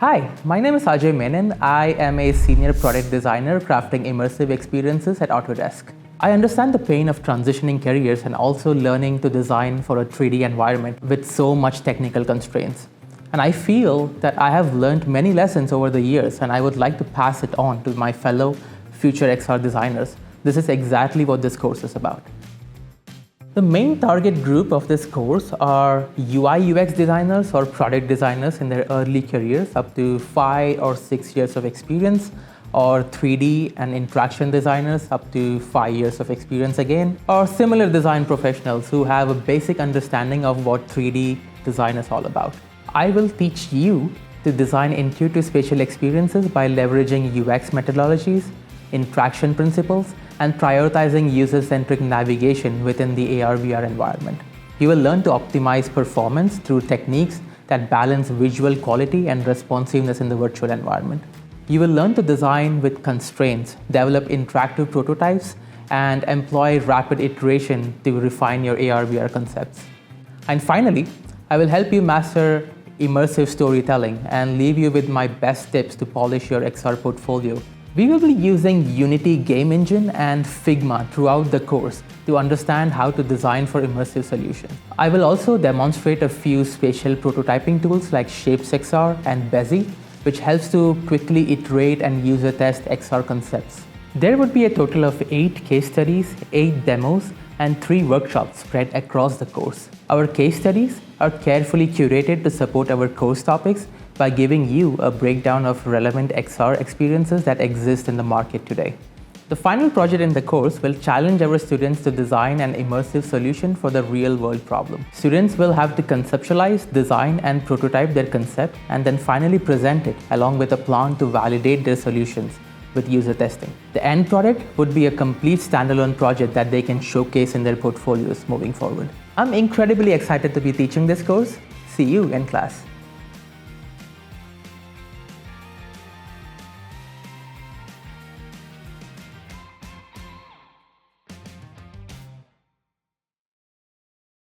Hi, my name is Ajay Menon. I am a senior product designer crafting immersive experiences at Autodesk. I understand the pain of transitioning careers and also learning to design for a 3D environment with so much technical constraints. And I feel that I have learned many lessons over the years and I would like to pass it on to my fellow future XR designers. This is exactly what this course is about. The main target group of this course are UI UX designers or product designers in their early careers up to 5 or 6 years of experience, or 3D and interaction designers up to 5 years of experience again, or similar design professionals who have a basic understanding of what 3D design is all about. I will teach you to design intuitive spatial experiences by leveraging UX methodologies, interaction principles, and prioritizing user-centric navigation within the AR/VR environment. You will learn to optimize performance through techniques that balance visual quality and responsiveness in the virtual environment. You will learn to design with constraints, develop interactive prototypes, and employ rapid iteration to refine your AR/VR concepts. And finally, I will help you master immersive storytelling and leave you with my best tips to polish your XR portfolio. We will be using Unity game engine and Figma throughout the course to understand how to design for immersive solutions. I will also demonstrate a few spatial prototyping tools like ShapesXR and Bezier, which helps to quickly iterate and user test XR concepts. There would be a total of 8 case studies, 8 demos, and 3 workshops spread across the course. Our case studies are carefully curated to support our course topics by giving you a breakdown of relevant XR experiences that exist in the market today. The final project in the course will challenge our students to design an immersive solution for the real-world problem. Students will have to conceptualize, design, and prototype their concept, and then finally present it along with a plan to validate their solutions with user testing. The end product would be a complete standalone project that they can showcase in their portfolios moving forward. I'm incredibly excited to be teaching this course. See you in class.